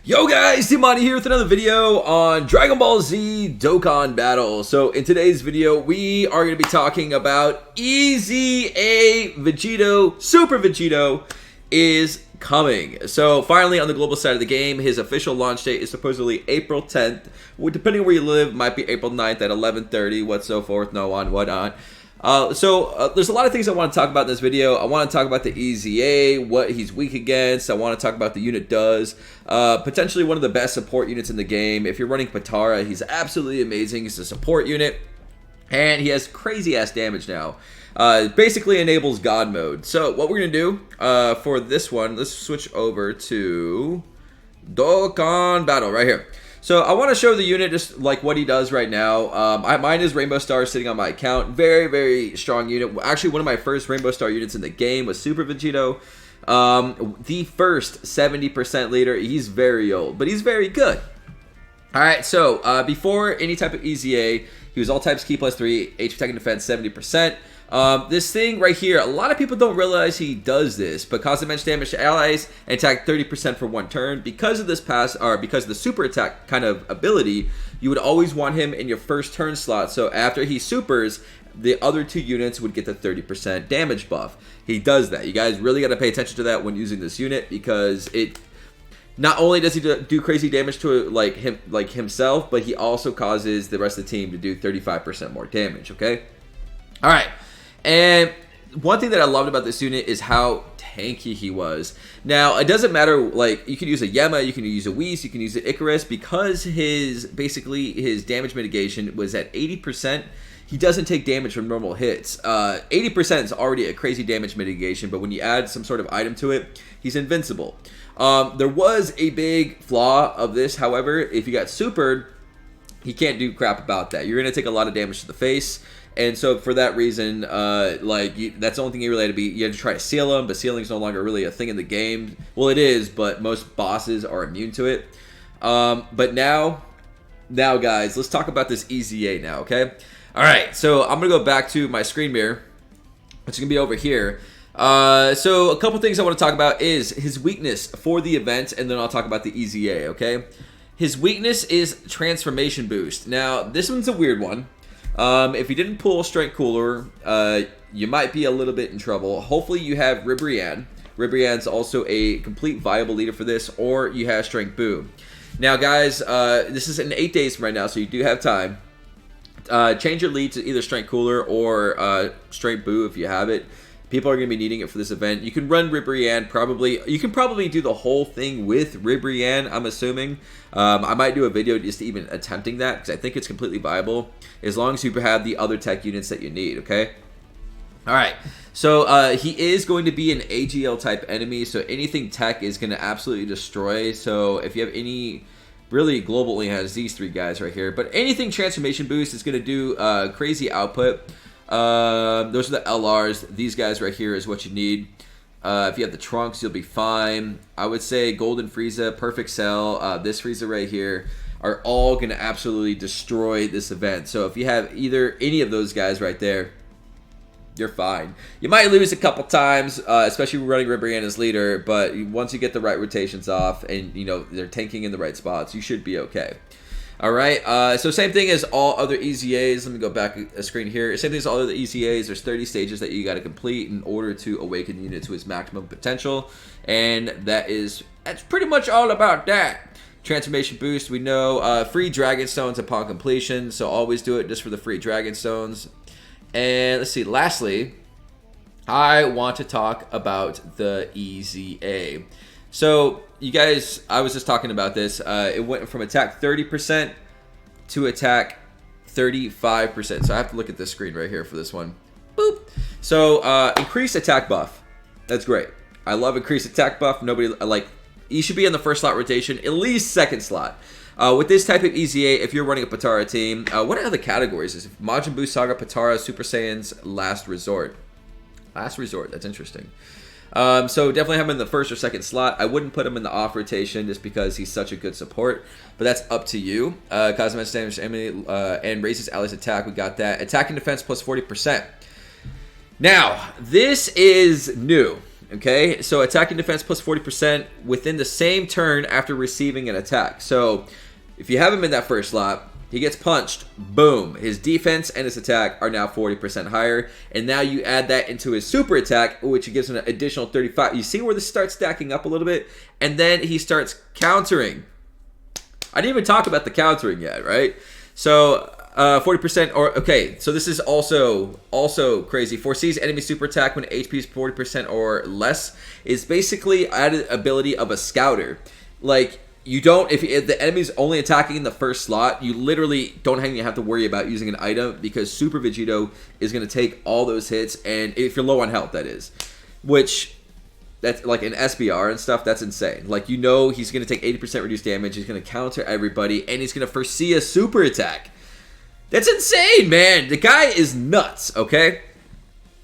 Yo guys, Dmonty here with another video on Dragon Ball Z Dokkan Battle. So in today's video, we are going to be talking about AZ Vegito, Super Vegito is coming. So finally on the global side of the game, his official launch date is supposedly April 10th. Depending on where you live, might be April 9th at 11:30, what so forth, no on, what on. There's a lot of things I want to talk about in this video. I want to talk about the EZA, what he's weak against. I want to talk about the unit does. Potentially one of the best support units in the game. If you're running Patara, he's absolutely amazing. He's a support unit. And he has crazy ass damage now. Basically enables God mode. So what we're going to do for this one, let's switch over to Dokkan Battle right here. So I want to show the unit just like what he does right now. Mine is Rainbow Star sitting on my account. Very, very strong unit. Actually, one of my first Rainbow Star units in the game was Super Vegito. The first 70% leader. He's very old, but he's very good. Alright, so before any type of EZA, he was all types key +3, HP attack and defense 70%. This thing right here, a lot of people don't realize he does this, but cause immense damage to allies and attack 30% for one turn. Because of this pass, or because of the super attack kind of ability, you would always want him in your first turn slot. So after he supers, the other two units would get the 30% damage buff. He does that. You guys really got to pay attention to that when using this unit, because it not only does he do crazy damage to himself, but he also causes the rest of the team to do 35% more damage. Okay. All right. And one thing that I loved about this unit is how tanky he was. Now, it doesn't matter, like, you can use a Yema, you can use a Whis, you can use an Icarus, because his damage mitigation was at 80%, he doesn't take damage from normal hits. 80% is already a crazy damage mitigation, but when you add some sort of item to it, he's invincible. There was a big flaw of this, however. If you got supered, he can't do crap about that. You're going to take a lot of damage to the face. And so for that reason, that's the only thing you really had to be. You had to try to seal him, but sealing is no longer really a thing in the game. Well, it is, but most bosses are immune to it. But now guys, let's talk about this EZA now, okay? All right, so I'm gonna go back to my screen mirror, which is gonna be over here. So a couple things I want to talk about is his weakness for the event, and then I'll talk about the EZA, okay? His weakness is transformation boost. Now, this one's a weird one. If you didn't pull Strength Cooler, you might be a little bit in trouble. Hopefully you have Ribrianne. Ribrianne's also a complete viable leader for this, or you have Strength Boo. Now guys, this is in 8 days from right now, so you do have time. Change your lead to either Strength Cooler or Strength Boo if you have it. People are going to be needing it for this event. You can run Ribrianne probably. You can probably do the whole thing with Ribrianne, I'm assuming. I might do a video just even attempting that, because I think it's completely viable, as long as you have the other tech units that you need, okay? All right, so he is going to be an AGL type enemy, so anything tech is going to absolutely destroy. So if you have any, really global only has these three guys right here, but anything transformation boost is going to do crazy output. Those are the LRs. These guys right here is what you need. If you have the Trunks, you'll be fine. I would say Golden Frieza, Perfect Cell, this Frieza right here are all going to absolutely destroy this event. So if you have either any of those guys right there, you're fine. You might lose a couple times, especially running Ribrianne as leader, but once you get the right rotations off and, you know, they're tanking in the right spots, you should be okay. Alright, so same thing as all other EZAs. Let me go back a screen here. Same thing as all other EZAs. There's 30 stages that you got to complete in order to awaken the unit to its maximum potential. And that's pretty much all about that. Transformation boost, we know. Free Dragon Stones upon completion. So always do it just for the free Dragon Stones. And let's see, lastly, I want to talk about the EZA. So, you guys, I was just talking about this. It went from attack 30% to attack 35%. So I have to look at this screen right here for this one. Boop. So, increased attack buff. That's great. I love increased attack buff. You should be in the first slot rotation, at least second slot. With this type of EZA, if you're running a Patara team, what are the categories? Is Majin Buu Saga, Patara, Super Saiyans, Last Resort. Last Resort, that's interesting. So definitely have him in the first or second slot. I wouldn't put him in the off rotation just because he's such a good support, but that's up to you. Cosmetic damage and raises allies attack. We got that. Attack and defense plus 40%. Now, this is new. Okay, so attack and defense plus 40% within the same turn after receiving an attack. So if you have him in that first slot, he gets punched, boom. His defense and his attack are now 40% higher. And now you add that into his super attack, which gives him an additional 35. You see where this starts stacking up a little bit? And then he starts countering. I didn't even talk about the countering yet, right? So 40% or okay, so this is also crazy. Foresees enemy super attack when HP is 40% or less is basically added ability of a scouter. Like you don't if the enemy's only attacking in the first slot, you literally don't even have to worry about using an item because Super Vegito is going to take all those hits, and if you're low on health, that is, which that's like an SBR and stuff. That's insane. Like you know he's going to take 80% reduced damage. He's going to counter everybody, and he's going to foresee a super attack. That's insane, man. The guy is nuts, okay?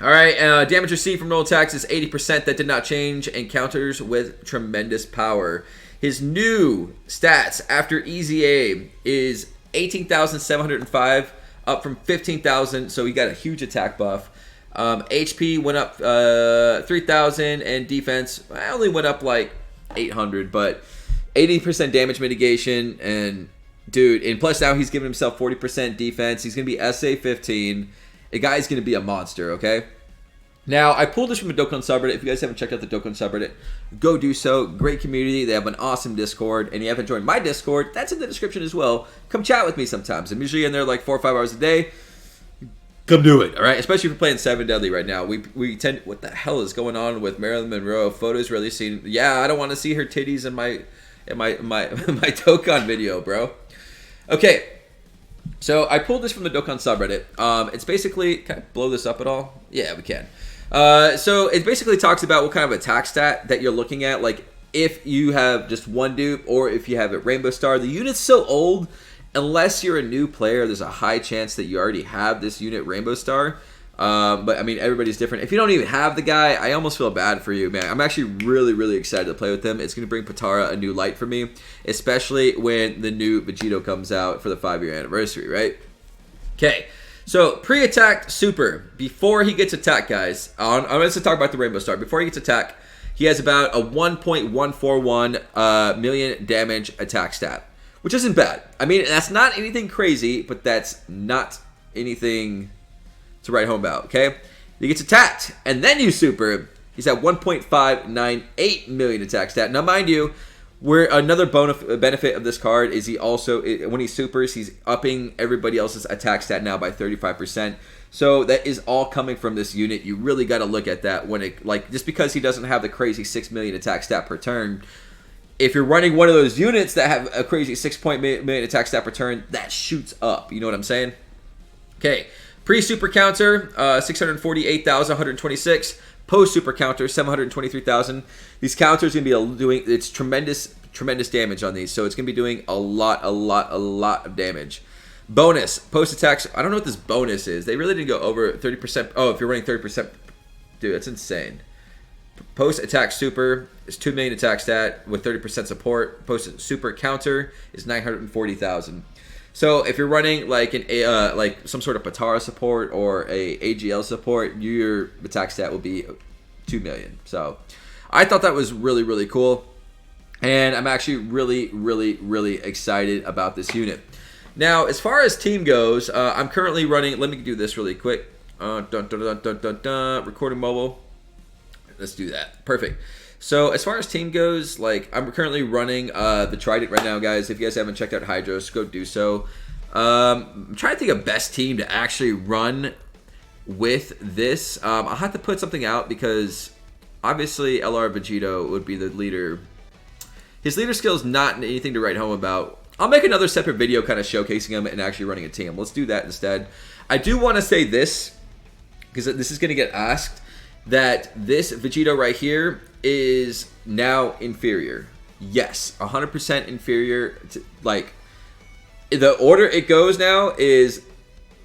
All right, damage received from normal attacks is 80%. That did not change, and counters with tremendous power. His new stats after EZA is 18,705, up from 15,000, so he got a huge attack buff. HP went up 3,000, and defense only went up like 800, but 80% damage mitigation, and dude, and plus now he's giving himself 40% defense. He's going to be SA 15. The guy's going to be a monster, okay? Now, I pulled this from a Dokkan subreddit. If you guys haven't checked out the Dokkan subreddit, go do so. Great community. They have an awesome Discord. And if you haven't joined my Discord, that's in the description as well. Come chat with me sometimes. I'm usually in there like 4 or 5 hours a day. Come do it, all right? Especially if you're playing 7 Deadly right now. We tend... What the hell is going on with Marilyn Monroe? Photos really seen... Yeah, I don't want to see her titties in my Dokkan video, bro. Okay, so I pulled this from the Dokkan subreddit. It's basically... Can I blow this up at all? Yeah, we can. So it basically talks about what kind of attack stat that you're looking at. Like, if you have just one dupe or if you have a Rainbow Star. The unit's so old, unless you're a new player, there's a high chance that you already have this unit Rainbow Star. But, I mean, everybody's different. If you don't even have the guy, I almost feel bad for you, man. I'm actually really, really excited to play with him. It's going to bring Patara a new light for me, especially when the new Vegito comes out for the 5-year anniversary, right? Okay, so pre-attacked super. Before he gets attacked, guys, I'm going to talk about the Rainbow Star. Before he gets attacked, he has about a 1.141 million damage attack stat, which isn't bad. I mean, that's not anything crazy, but that's not anything to write home about, okay? He gets attacked, and then you super. He's at 1.598 million attack stat. Now, mind you, where another benefit of this card is he also, when he supers, he's upping everybody else's attack stat now by 35%. So that is all coming from this unit. You really got to look at that when it, like, just because he doesn't have the crazy 6 million attack stat per turn, if you're running one of those units that have a crazy 6 million attack stat per turn, that shoots up. You know what I'm saying? Okay. Pre-super counter, 648,126. Post-super counter, 723,000. These counters are going to be doing, it's tremendous damage on these. So it's going to be doing a lot of damage. Bonus, post-attacks. I don't know what this bonus is. They really didn't go over 30%. Oh, if you're running 30%. Dude, that's insane. Post-attack super is 2 million attack stat with 30% support. Post-super counter is 940,000. So if you're running like like some sort of Patara support or a AGL support, your attack stat will be 2 million. So I thought that was really, really cool. And I'm actually really excited about this unit. Now, as far as team goes, I'm currently running, let me do this really quick. Recording mobile. Let's do that. Perfect. So as far as team goes, like I'm currently running the Trident right now, guys. If you guys haven't checked out Hydros, go do so. I'm trying to think of best team to actually run with this. I'll have to put something out because obviously LR Vegito would be the leader. His leader skill is not anything to write home about. I'll make another separate video kind of showcasing him and actually running a team. Let's do that instead. I do want to say this because this is going to get asked, that this Vegito right here is now inferior. Yes, 100% inferior. Like, the order it goes now is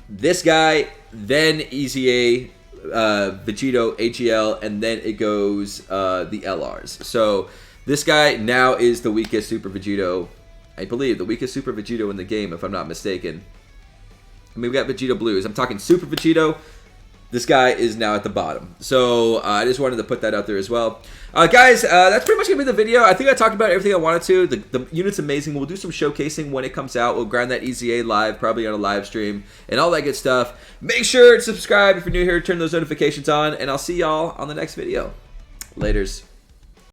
this guy, then EZA, Vegito, AGL, and then it goes the LRs. So this guy now is the weakest Super Vegito. I believe the weakest Super Vegito in the game, if I'm not mistaken. I mean, we got Vegito Blues. I'm talking Super Vegito, this guy is now at the bottom. So I just wanted to put that out there as well. Guys, that's pretty much going to be the video. I think I talked about everything I wanted to. The unit's amazing. We'll do some showcasing when it comes out. We'll grind that EZA live, probably on a live stream, and all that good stuff. Make sure to subscribe if you're new here. Turn those notifications on, and I'll see y'all on the next video. Laters.